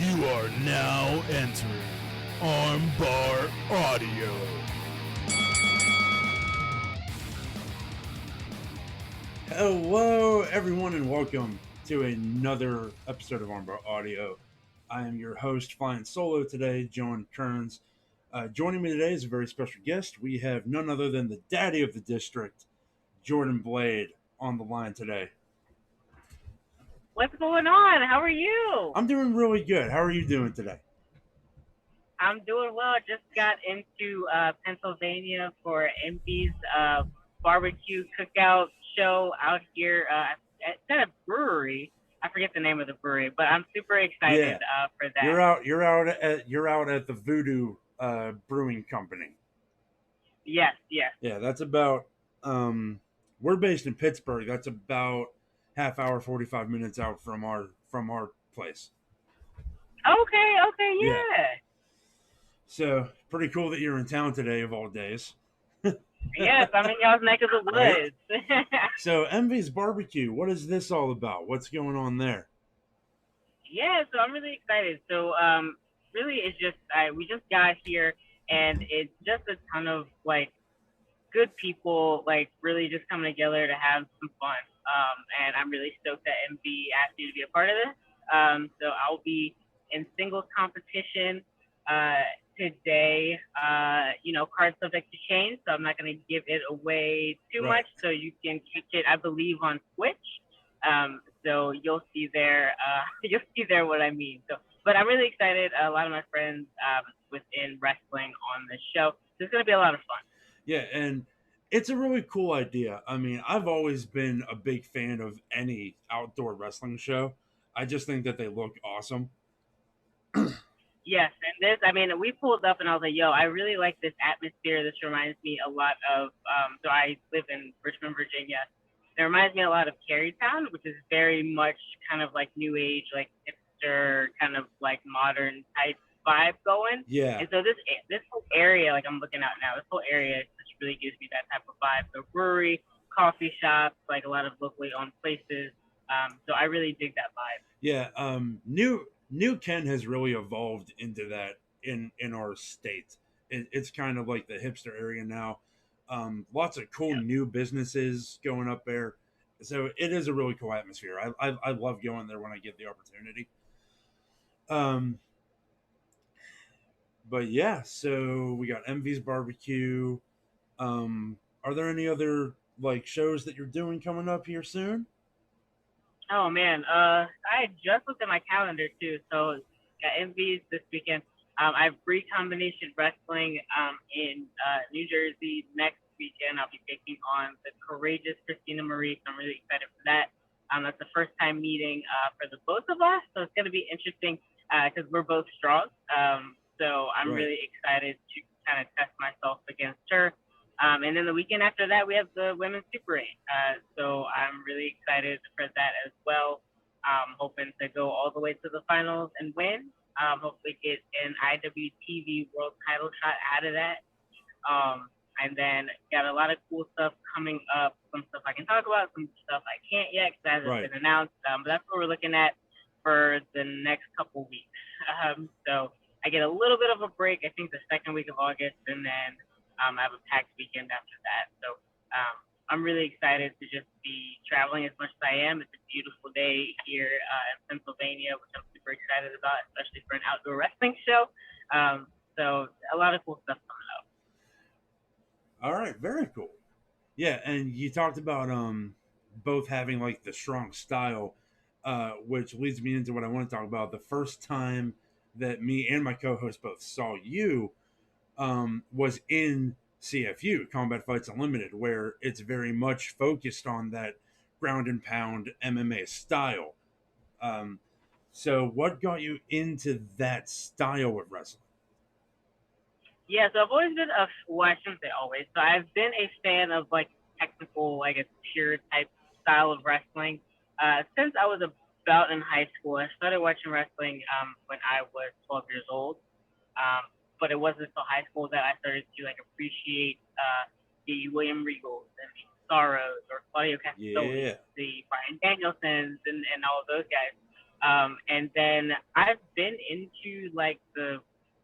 You are now entering Armbar Audio. Hello, everyone, and welcome to another episode of Armbar Audio. I am your host, flying solo today, John Kearns. Joining me today is a very special guest. We have none other than the daddy of the district, Jordan Blade, on the line today. What's going on? How are you? I'm doing really good. How are you doing today? I'm doing well. Just got into Pennsylvania for MP's barbecue cookout show out here at a brewery. I forget the name of the brewery, but I'm super excited for that. You're out at the Voodoo Brewing Company. Yes. Yeah, that's about. We're based in Pittsburgh. That's about half hour, 45 minutes out from our place. Okay, yeah. So pretty cool that you're in town today, of all days. Yes, I'm in y'all's neck of the woods. Right? So Envy's Barbecue, what is this all about? What's going on there? Yeah, so I'm really excited. So really, it's just we just got here, and it's just a ton of good people, really just coming together to have some fun. And I'm really stoked that MB asked me to be a part of this. So I'll be in singles competition today. Cards subject to change, so I'm not going to give it away too much. So you can catch it, I believe, on Twitch. So you'll see there. You'll see there what I mean. So, but I'm really excited. A lot of my friends within wrestling on the show. So it's going to be a lot of fun. Yeah, and it's a really cool idea. I mean, I've always been a big fan of any outdoor wrestling show. I just think that they look awesome. Yes, and this, we pulled up and I was like, yo, I really like this atmosphere. This reminds me a lot of, so I live in Richmond, Virginia. It reminds me a lot of Carytown, which is very much kind of like new age, like hipster, kind of like modern type vibe going. Yeah. And so this whole area, like I'm looking out now, this whole area just really gives me that type of vibe. So brewery, coffee shops, like a lot of locally owned places. So I really dig that vibe. Yeah. New Kent has really evolved into that in our state. It's kind of like the hipster area now. Lots of cool new businesses going up there. So it is a really cool atmosphere. I love going there when I get the opportunity. But yeah, so we got MV's Barbecue. Are there any other like shows that you're doing coming up here soon? Oh man, I just looked at my calendar too. So got MVs this weekend. I have Recombination Wrestling in New Jersey next weekend. I'll be taking on the courageous Christina Marie. So I'm really excited for that. That's the first time meeting for the both of us, so it's going to be interesting because we're both strong. So I'm really excited to kind of test myself against her. And then the weekend after that, we have the Women's Super 8. So I'm really excited for that as well. Hoping to go all the way to the finals and win. Hopefully get an IWTV World Title shot out of that. And then got a lot of cool stuff coming up. Some stuff I can talk about, some stuff I can't yet because it hasn't been announced. But that's what we're looking at for the next couple weeks. So I get a little bit of a break, I think the second week of August, and then I have a packed weekend after that. So I'm really excited to just be traveling as much as I am. It's a beautiful day here in Pennsylvania, which I'm super excited about, especially for an outdoor wrestling show. So a lot of cool stuff coming up. All right, very cool. Yeah, and you talked about both having like the strong style, which leads me into what I want to talk about. The first time that me and my co-host both saw you was in CFU, Combat Fights Unlimited, where it's very much focused on that ground and pound MMA style. So what got you into that style of wrestling? Yeah, so I've always been I shouldn't say always, so I've been a fan of like technical, like a pure type style of wrestling since I was about in high school. I started watching wrestling when I was 12 years old. But it wasn't until high school that I started to like appreciate the William Regals and the Sorrows or Claudio Castagnoli, the Brian Danielsons, and all of those guys. And then I've been into like the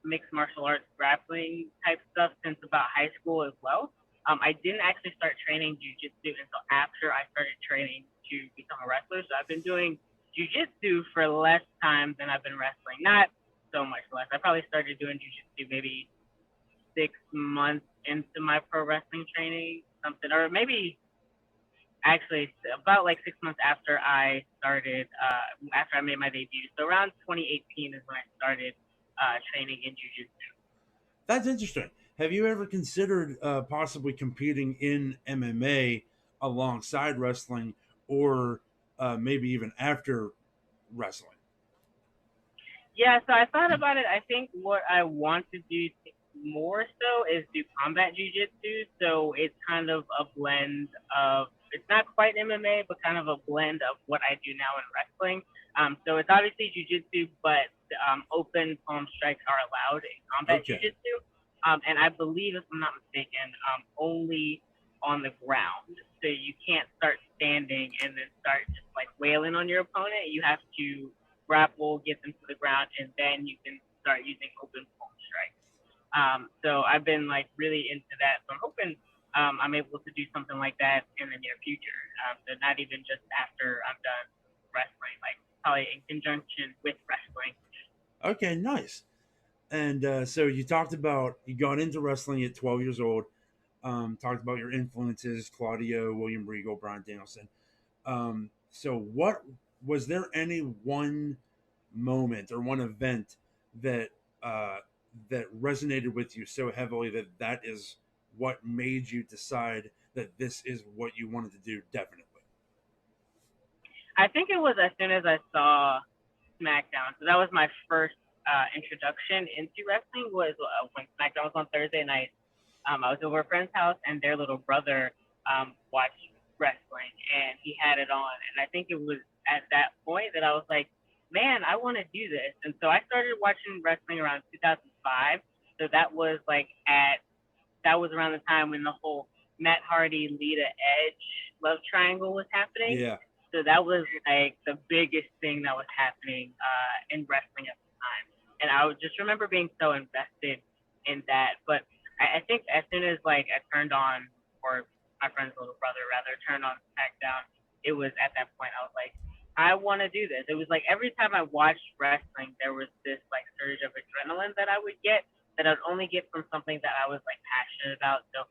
mixed martial arts grappling type stuff since about high school as well. I didn't actually start training jujitsu until after I started training to become a wrestler. So I've been doing jujitsu for less time than I've been wrestling. Not so much less. I probably started doing jujitsu maybe 6 months into my pro wrestling training, something, or maybe actually about like 6 months after I started, after I made my debut. So around 2018 is when I started training in jiu-jitsu. That's interesting. Have you ever considered possibly competing in MMA alongside wrestling, or maybe even after wrestling? Yeah, so I thought about it. I think what I want to do more so is do combat jiu-jitsu. So it's kind of a blend of, it's not quite MMA, but kind of a blend of what I do now in wrestling. So it's obviously jiu-jitsu, but open palm strikes are allowed in combat Okay. jiu-jitsu. And I believe, if I'm not mistaken, only on the ground. So you can't start standing and then start just like wailing on your opponent. You have to grapple, get them to the ground, and then you can start using open palm strikes. So I've been like really into that. So I'm hoping I'm able to do something like that in the near future. So not even just after I'm done wrestling, like probably in conjunction with wrestling. Okay, nice. And so you talked about you got into wrestling at 12 years old. Talked about your influences: Claudio, William Regal, Brian Danielson. So what was there any one moment or one event that uh, that resonated with you so heavily that that is what made you decide that this is what you wanted to do? Definitely. I think it was as soon as I saw SmackDown. So that was my first introduction into wrestling. Was when SmackDown was on Thursday night. I was over a friend's house, and their little brother watched wrestling, and he had it on. And I think it was at that point that I was like, man, I want to do this. And so I started watching wrestling around 2005. So that was around the time when the whole Matt Hardy, Lita Edge love triangle was happening. Yeah. So that was like the biggest thing that was happening in wrestling at the time. And I would just remember being so invested in that. But I think as soon as like I turned on, or my friend's little brother rather turned on SmackDown, it was at that point I was like, I want to do this. It was like every time I watched wrestling, there was this like surge of adrenaline that I would get that I'd only get from something that I was like passionate about. So,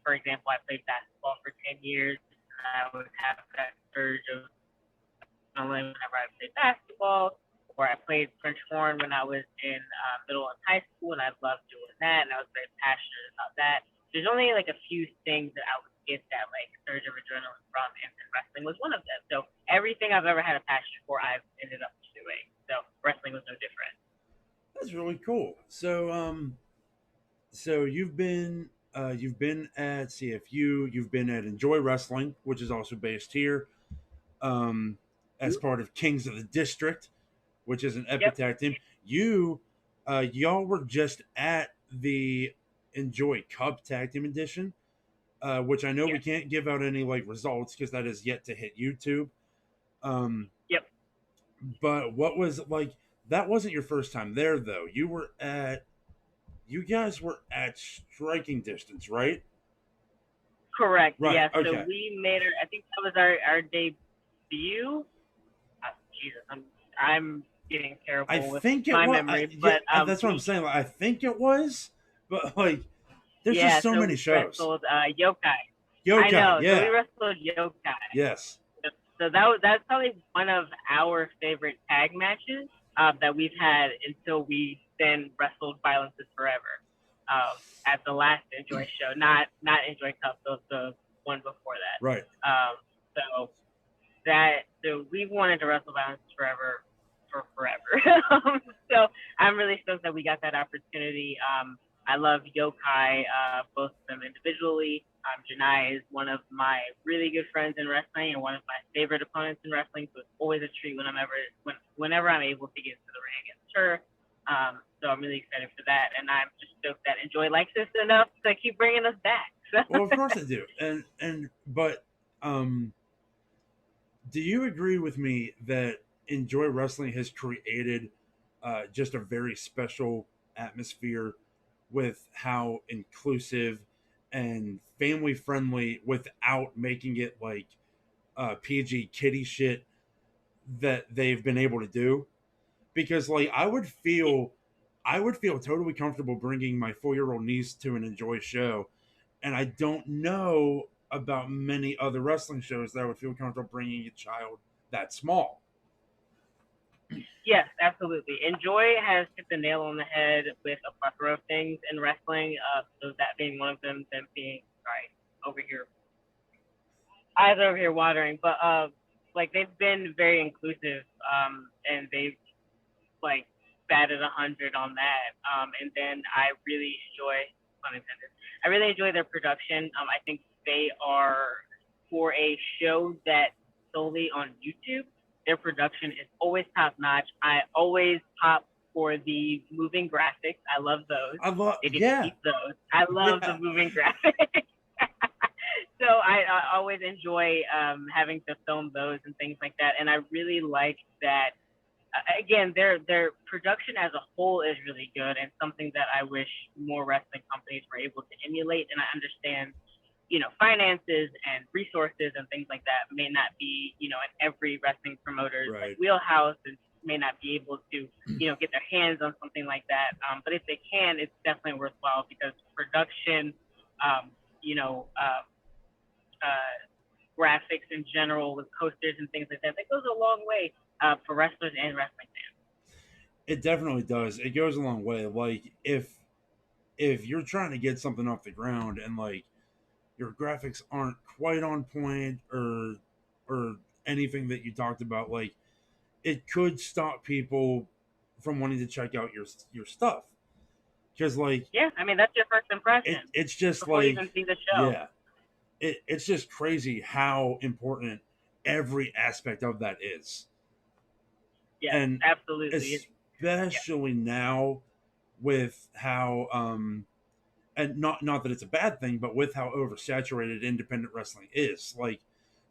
for example, I played basketball for 10 years. I would have that surge of adrenaline whenever I played basketball, or I played French horn when I was in middle and high school, and I loved doing that, and I was very passionate about that. There's only like a few things that I would get that like surge of adrenaline from, and wrestling was one of them. So everything I've ever had a passion for, I've ended up doing. So wrestling was no different. That's really cool. So you've been at CFU, you've been at Enjoy Wrestling, which is also based here, as part of Kings of the District, which is an epic Yep. tag team. Y'all were just at the Enjoy Cup Tag Team Edition, which I know we Yes. can't give out any like results because that is yet to hit YouTube. Yep. But what was like? That wasn't your first time there, though. You guys were at striking distance, right? Correct. Right. Yeah. So Okay. we made I think that was our debut. Jesus, I'm getting I terrible with think it my was. memory, Yeah, but that's what I'm we saying. Like, I think it was, but like, there's just yeah. so So many we shows. wrestled Yokai. I Yokai. know. So we Yeah. wrestled Yokai. Yes. So that's probably one of our favorite tag matches that we've had until we then wrestled Violence is Forever at the last Enjoy show, not Enjoy Cup, the one before that. Right. So so we wanted to wrestle Violence is Forever for forever. So I'm really stoked that we got that opportunity. I love Yokai, both of them individually. Janai is one of my really good friends in wrestling and one of my favorite opponents in wrestling. So it's always a treat whenever I'm able to get to the ring against her. So I'm really excited for that, and I'm just stoked that Enjoy likes us enough to keep bringing us back. So. Well, of course I do. But do you agree with me that Enjoy Wrestling has created just a very special atmosphere with how inclusive and family friendly without making it like PG kitty shit that they've been able to do. Because like I would feel totally comfortable bringing my 4-year-old niece to an Enjoy show, and I don't know about many other wrestling shows that I would feel comfortable bringing a child that small. Yes, absolutely. Enjoy has hit the nail on the head with a plethora of things in wrestling. So that being one of them being sorry over here, eyes over here watering. But like they've been very inclusive. And they've like batted 100 on that. And then I really enjoy, pun intended, I really enjoy their production. I think they are for a show that solely on YouTube. Their production is always top notch. I always pop for the moving graphics. I love those. I love, They need to yeah, keep those. I love the yeah, moving graphics. So I always enjoy having to film those and things like that. And I really like that again, their production as a whole is really good and something that I wish more wrestling companies were able to emulate. And I understand, finances and resources and things like that may not be, in every wrestling promoter's like right. wheelhouse and may not be able to, get their hands on something like that. But if they can, it's definitely worthwhile because production, um, you know, uh, uh, graphics in general with posters and things like that, that goes a long way for wrestlers and wrestling fans. It definitely does. It goes a long way. Like if you're trying to get something off the ground and like your graphics aren't quite on point or anything that you talked about, like it could stop people from wanting to check out your stuff. Because like Yeah, I mean that's your first impression it's just before you like, even see the show. yeah, it's just crazy how important every aspect of that is. Yes, And absolutely. Yeah, especially now with how and not that it's a bad thing, but with how oversaturated independent wrestling is. Like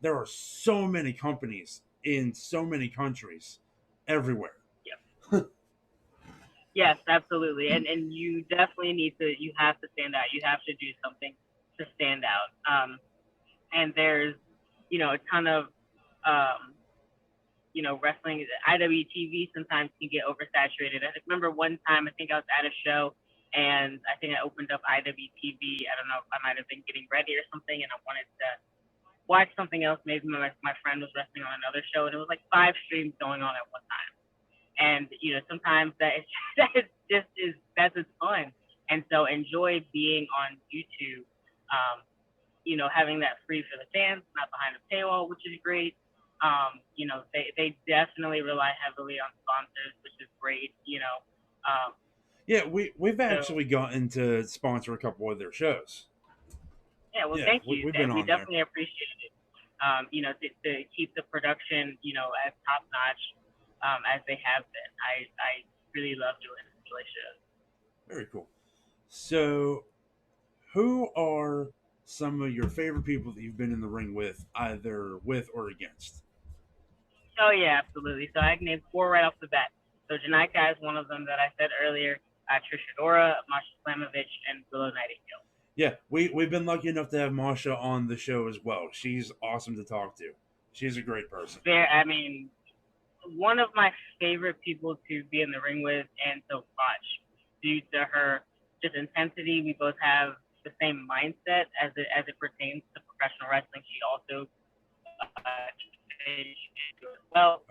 there are so many companies in so many countries everywhere. yeah. Yes, absolutely. And you definitely you have to stand out. You have to do something to stand out. And there's, a ton of um, wrestling, IWTV sometimes can get oversaturated. I remember one time I think I was at a show and I think I opened up IWTV. I don't know if I might have been getting ready or something and I wanted to watch something else. Maybe my friend was wrestling on another show and it was like 5 streams going on at one time. And, sometimes that is that's a ton. And so enjoy being on YouTube, having that free for the fans, not behind a paywall, which is great. They definitely rely heavily on sponsors, which is great. Yeah, we've So actually gotten to sponsor a couple of their shows. yeah, well, Yeah, thank you. we've been We on there. definitely appreciate it. To keep the production, as top notch as they have been. I really love doing Enjoy shows. Very cool. So, who are some of your favorite people that you've been in the ring with, either with or against? Oh yeah, absolutely. So I can name 4 right off the bat. So Janaika is one of them that I said earlier. Trisha Dora, Masha Slamovich, and Willow Nightingale. Yeah, we've been lucky enough to have Masha on the show as well. She's awesome to talk to. She's a great person. I mean, one of my favorite people to be in the ring with and to watch due to her just intensity. We both have the same mindset as it pertains to professional wrestling. She also as well.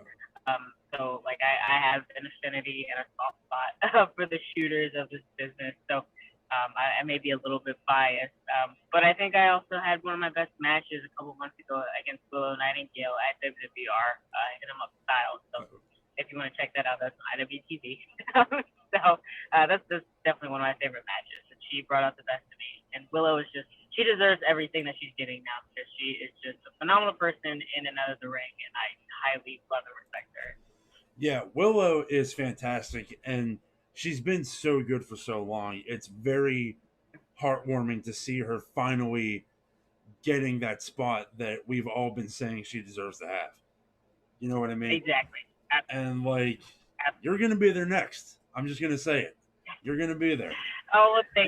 So like I have an affinity and a soft spot for the shooters of this business. So I may be a little bit biased, but I think I also had one of my best matches a couple months ago against Willow Nightingale at WWR, Hit 'em Up Style. So if you want to check that out, that's on IWTV. So that's definitely one of my favorite matches. And she brought out the best of me. And Willow is she deserves everything that she's getting now because she is just a phenomenal person in and out of the ring, and I highly love and respect her. Yeah, Willow is fantastic, and she's been so good for so long. It's very heartwarming to see her finally getting that spot that we've all been saying she deserves to have. You know what I mean? Exactly. and like you're gonna be there next. I'm just gonna say it. You're gonna be there. Oh, well,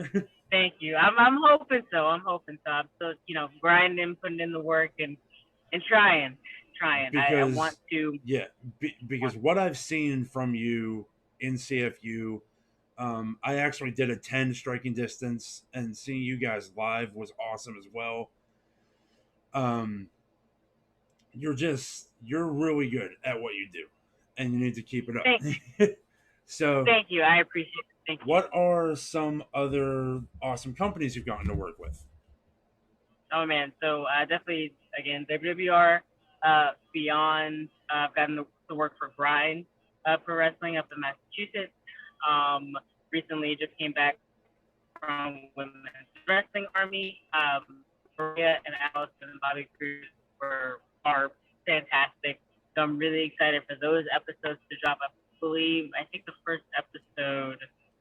thank you. I'm hoping so. I'm hoping so. I'm still, grinding, putting in the work, and trying. I want Because to. yeah, because what I've seen from you in CFU, I actually did a 10 striking distance, and seeing you guys live was awesome as well. Um, you're really good at what you do, and you need to keep it up. Thank So, Thank you. I appreciate it. Thank you. what are some other awesome companies you've gotten to work with? Oh man, so definitely again WWR, Beyond. I've gotten to work for Grind Pro Wrestling up in Massachusetts. Um, Recently just came back from Women's Wrestling Army. Maria and Allison and Bobby Cruz are fantastic. So I'm really excited for those episodes to drop. I think the first episode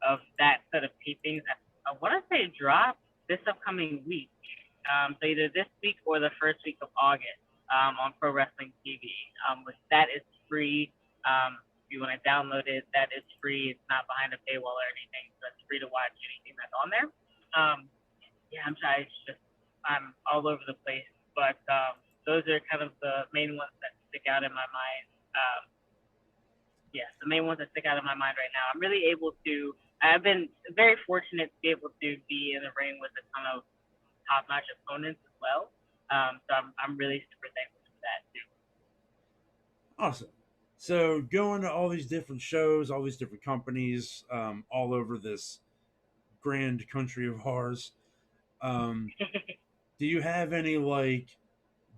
of that set of tapings, I want to say drop this upcoming week. So either this week or the first week of August on Pro Wrestling TV. That is free. If you want to download it, that is free. It's not behind a paywall or anything, so it's free to watch anything that's on there. Yeah, I'm sorry. I'm all over the place, but those are kind of the main ones that stick out in my mind. The main ones that stick out in my mind right now. I'm really able to. I've been very fortunate to be able to be in the ring with a ton of top-notch opponents as well. So I'm really super thankful for that too. Awesome. So, going to all these different shows, all these different companies, all over this grand country of ours. Do you have any like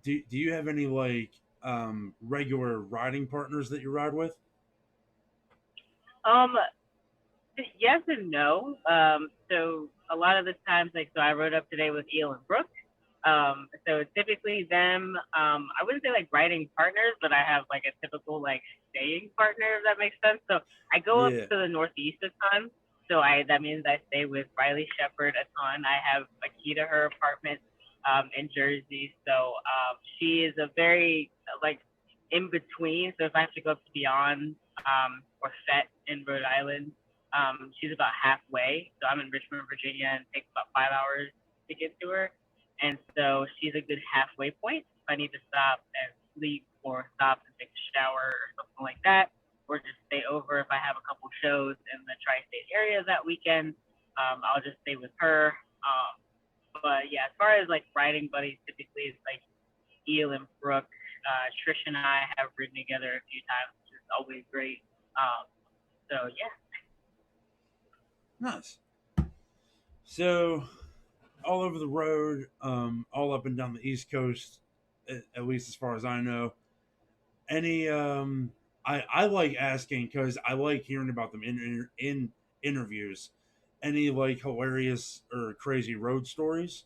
do you have any like regular riding partners that you ride with? um, yes and no. So a lot of the times, so I rode up today with Eel and Brooke. So typically them, I wouldn't say like riding partners, but I have like a typical like staying partner, if that makes sense. So I go up Yeah. to the Northeast a ton. So that means I stay with Riley Shepard a ton. I have a key to her apartment in Jersey. So she is a very like in between. So if I have to go up to Beyond or Set in Rhode Island, she's about halfway. So I'm in Richmond, Virginia, and it takes about 5 hours to get to her. And so she's a good halfway point. If I need to stop and sleep or stop and take a shower or something like that, or just stay over if I have a couple shows in the tri-state area that weekend, I'll just stay with her. But yeah, as far as like riding buddies, typically it's like Eel and Brooke. Trish and I have ridden together a few times, which is always great. So yeah. Nice. So, all over the road, all up and down the East Coast, at least as far as I know. Any, I like asking because I like hearing about them in interviews. Any like hilarious or crazy road stories?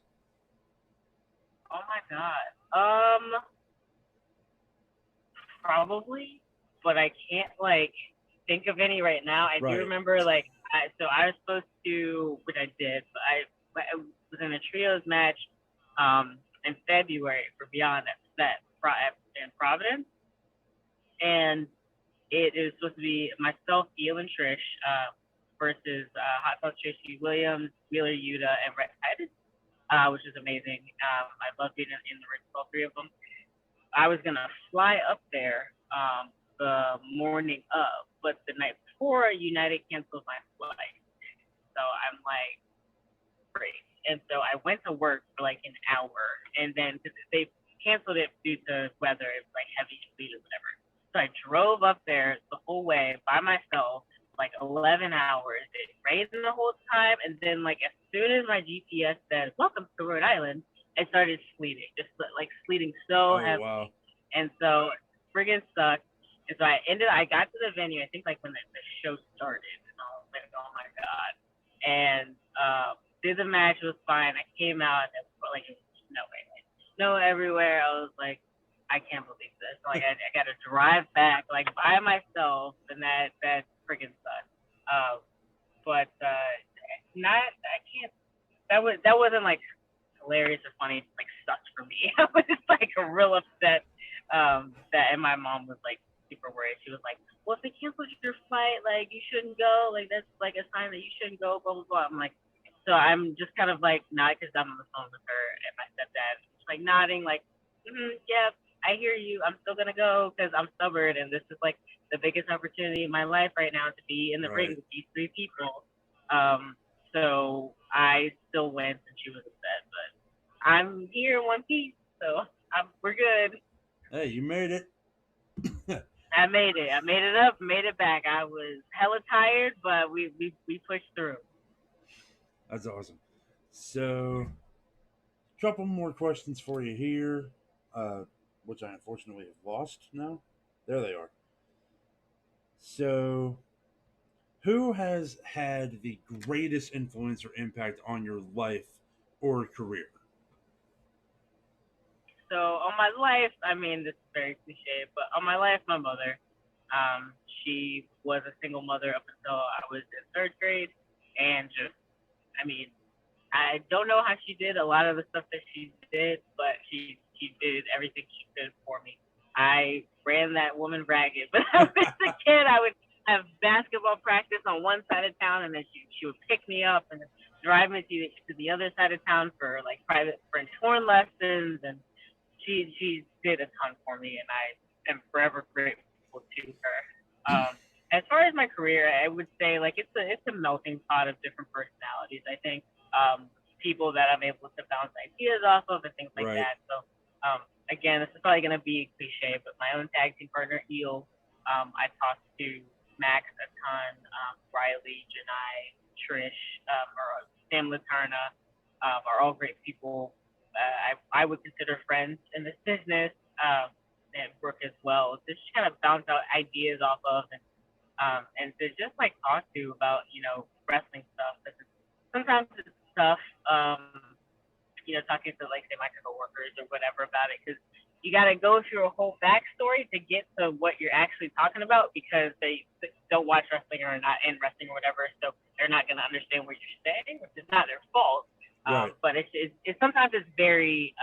Oh my god. Probably, but I can't like think of any right now. I Right. do remember so I was supposed to, which I did, but I was in a trios match in February for Beyond that in Providence, and it is supposed to be myself, Eel, and Trish versus Hot Sauce Tracy Williams, Wheeler Yuta, and Red Titus, which is amazing. I love being in the ring with all three of them. I was gonna fly up there the morning of, but the night before, United canceled my flight. So I'm like, great. And so I went to work for like an hour, and then they canceled it due to weather, it was like heavy sleet or whatever. So I drove up there the whole way by myself, like 11 hours. It rained the whole time, and then like as soon as my GPS said "Welcome to Rhode Island," it started sleeting, just like sleeting so Oh heavy. wow. And so friggin' sucked. And so I got to the venue, I think like when the show started, and I was like, oh my god. And did the match, it was fine. I came out and like it was snowing. Like, snow everywhere. I was like, I can't believe this. Like I gotta drive back like by myself, and that friggin' sucked. But not I can't that wasn't like hilarious or funny, it like sucked for me. I was just like real upset. That and my mom was like super worried. She was like, "Well, if they canceled your flight, like you shouldn't go. Like that's like a sign that you shouldn't go." Blah blah blah. I'm like, so I'm just kind of like not because I'm on the phone with her and my stepdad, just like nodding, like, yeah, I hear you. I'm still gonna go because I'm stubborn, and this is like the biggest opportunity in my life right now to be in the ring Right. with these three people. So I still went, and she was upset, but I'm here in one piece, so we're good. Hey, you made it. I made it. I made it up. Made it back. I was hella tired, but we pushed through. That's awesome. So, a couple more questions for you here, uh, which I unfortunately have lost now. There they are. So, who has had the greatest influence or impact on your life or career? So on my life, I mean, this is very cliche, but on my life, my mother. She was a single mother up until I was in third grade, and just, I mean, I don't know how she did a lot of the stuff that she did, but she did everything she could for me. I ran that woman ragged, but as a kid, I would have basketball practice on one side of town, and then she would pick me up and drive me to the other side of town for like private French horn lessons, and she did a ton for me, and I am forever grateful to her. As far as my career, I would say like it's a melting pot of different personalities. I think people that I'm able to bounce ideas off of and things like Right. that. So again, this is probably going to be cliche, but my own tag team partner Eel, I talked to Max a ton, Riley, Janai, Trish, or Sam Laterna, are all great people. I would consider friends in this business, and Brooke as well. Just kind of bounce out ideas off of, and to just like talk to about wrestling stuff. Sometimes it's tough, talking to like say my coworkers or whatever about it because you got to go through a whole backstory to get to what you're actually talking about because they don't watch wrestling or are not in wrestling or whatever, so they're not going to understand what you're saying, which is not their fault. Right. But it's sometimes it's very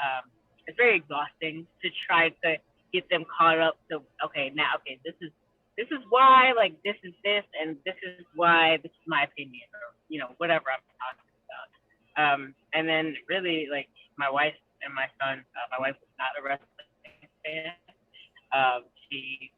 exhausting to try to get them caught up to okay this is why like this is this and this is why this is my opinion or whatever I'm talking about. And then really like my wife and my son. My wife was not a wrestling fan. She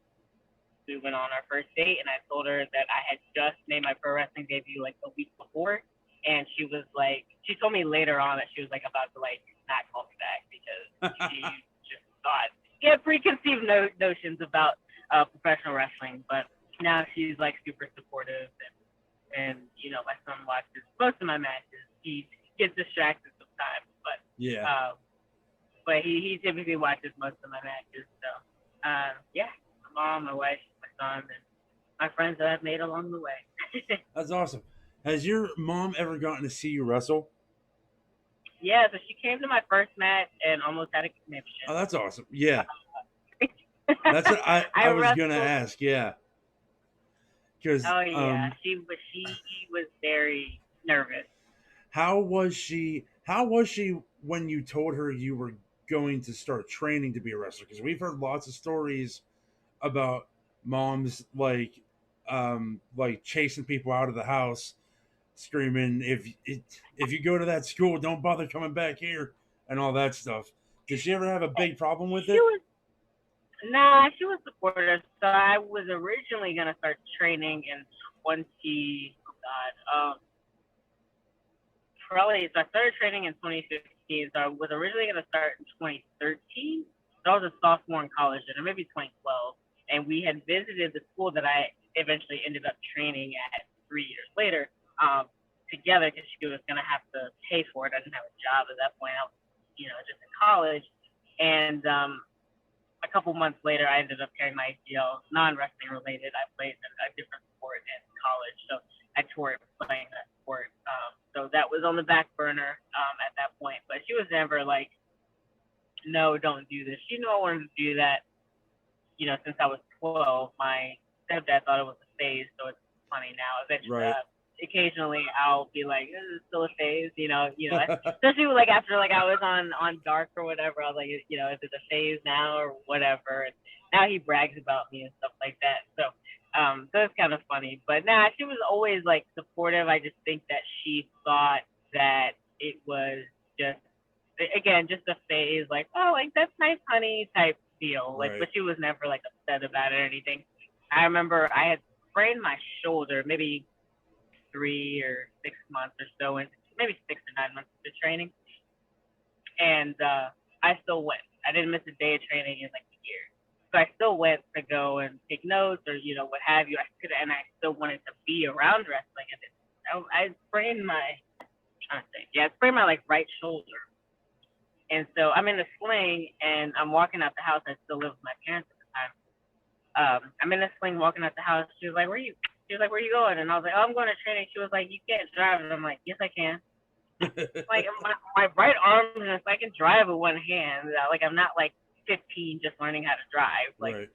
we went on our first date and I told her that I had just made my pro wrestling debut like a week before, and she was like, she told me later on that she was like about to like not call me back because she just thought she had preconceived notions about professional wrestling, but now she's like super supportive and my son watches most of my matches. He gets distracted sometimes, Yeah. but he typically watches most of my matches. So yeah, my mom, my wife, my son, and my friends that I've made along the way. That's awesome. Has your mom ever gotten to see you wrestle? Yeah, so she came to my first match and almost had a Oh, conniption. that's awesome. Yeah. That's what I I was gonna wrestled. ask. Yeah. Because Oh yeah, she was very nervous. how was she? How was she when you told her you were going to start training to be a wrestler? Because we've heard lots of stories about moms like chasing people out of the house, screaming if you go to that school, don't bother coming back here, and all that stuff. Did she ever have a big problem with She it? was Nah, she was supportive. So I was originally gonna start training in 20. Oh God, probably. So I started training in 2015. So I was originally gonna start in 2013. So I was a sophomore in college, or maybe 2012. And we had visited the school that I eventually ended up training at 3 years later, together because she was gonna have to pay for it. I didn't have a job at that point. I was, just in college, and a couple months later, I ended up tearing my ACL, non-wrestling related. I played a different sport in college, so I tore it playing that sport. So that was on the back burner at that point. But she was never like, no, don't do this. She knew I wanted to do that, since I was 12. My stepdad thought it was a phase, so it's funny now. Eventually, Right. occasionally I'll be like, this is still a phase, especially like after like I was on Dark or whatever. I was like, is it a phase now or whatever? And now he brags about me and stuff like that. So it's kind of funny. But nah, she was always like supportive. I just think that she thought that it was just again just a phase, like, oh, like that's nice, honey, type deal. Like, Right. but she was never like upset about it or anything. I remember I had sprained my shoulder maybe 3 or 6 months or so, and maybe 6 or 9 months of training, and I still went. I didn't miss a day of training in like a year, so I still went to go and take notes or what have you. And I still wanted to be around wrestling, and I sprained my, I sprained my like right shoulder, and so I'm in a sling and I'm walking out the house. I still live with my parents at the time. I'm in a sling walking out the house. She was like, "Where are you?" She was like, "Where are you going?" And I was like, "Oh, I'm going to training." She was like, "You can't drive." And I'm like, "Yes, I can." Like my right arm, I can drive with one hand. Like I'm not like 15 just learning how to drive. Like Right.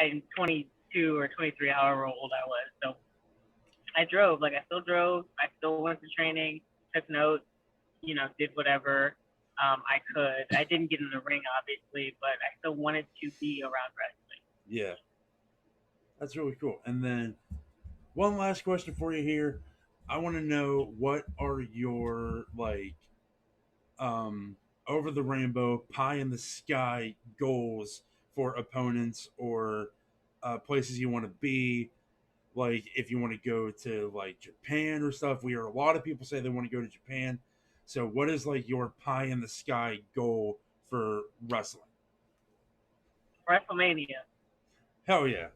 I'm 22 or 23, however old I was. So I drove. Like I still drove. I still went to training, took notes, did whatever I could. I didn't get in the ring, obviously, but I still wanted to be around wrestling. Yeah. That's really cool. And then one last question for you here. I want to know, what are your like over the rainbow, pie in the sky goals for opponents or places you want to be? Like if you want to go to like Japan or stuff. We hear a lot of people say they want to go to Japan. So what is like your pie in the sky goal for wrestling? WrestleMania. Hell yeah.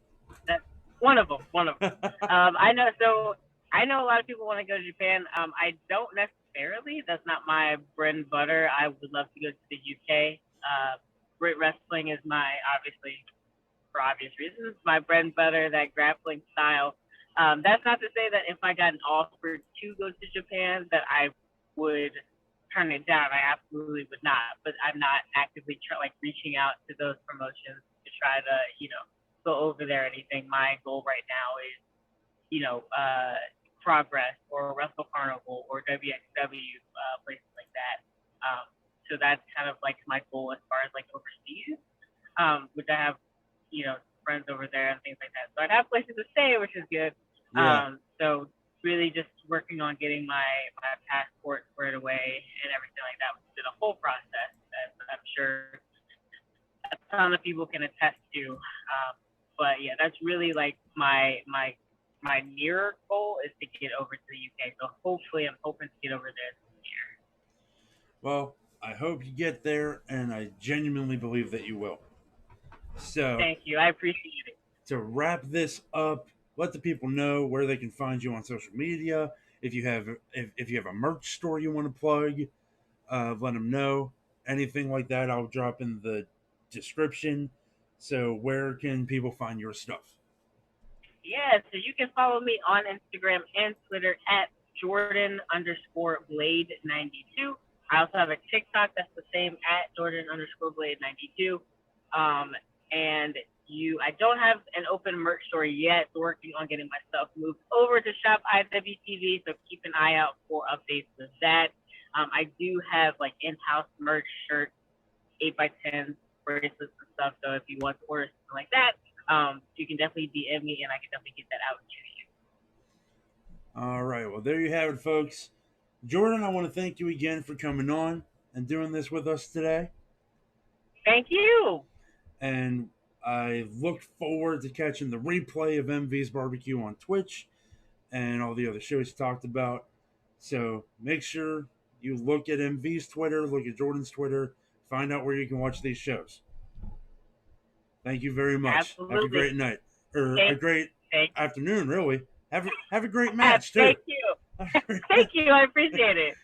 That's one of them. I know. So I know a lot of people want to go to Japan. I don't necessarily. That's not my bread and butter. I would love to go to the UK. Great wrestling is obviously, for obvious reasons, my bread and butter. That grappling style. That's not to say that if I got an offer to go to Japan that I would turn it down. I absolutely would not. But I'm not actively reaching out to those promotions to try to go over there or anything. My goal right now is, Progress or Wrestle Carnival or WXW, places like that. So that's kind of like my goal as far as like overseas, which I have, friends over there and things like that. So I'd have places to stay, which is good. Yeah. So really just working on getting my passport squared away and everything like that, which is a whole process that I'm sure a ton of people can attest to. But yeah, that's really like my nearer goal is to get over to the UK. So hopefully, I'm hoping to get over there this year. Well, I hope you get there, and I genuinely believe that you will. So, Thank you. I appreciate it. to wrap this up, let the people know where they can find you on social media. If you have a merch store you want to plug, let them know. Anything like that, I'll drop in the description. So, where can people find your stuff? Yeah, so you can follow me on Instagram and Twitter at Jordan_Blade92. I also have a TikTok that's the same at Jordan_Blade92. And I don't have an open merch store yet. Working on getting my stuff moved over to Shop IWTV, so keep an eye out for updates with that. I do have like in-house merch, shirts, 8x10 bracelets and stuff. So if you want to order something like that, you can definitely DM me and I can definitely get that out to you. All right. Well, there you have it, folks. Jordan, I want to thank you again for coming on and doing this with us today. Thank you. And I look forward to catching the replay of MV's Barbecue on Twitch and all the other shows you talked about. So make sure you look at MV's Twitter, look at Jordan's Twitter, find out where you can watch these shows. Thank you very much. Absolutely. Have a great night. Or a great afternoon, really. Have a great match, too. Thank you. Thank you. I appreciate it.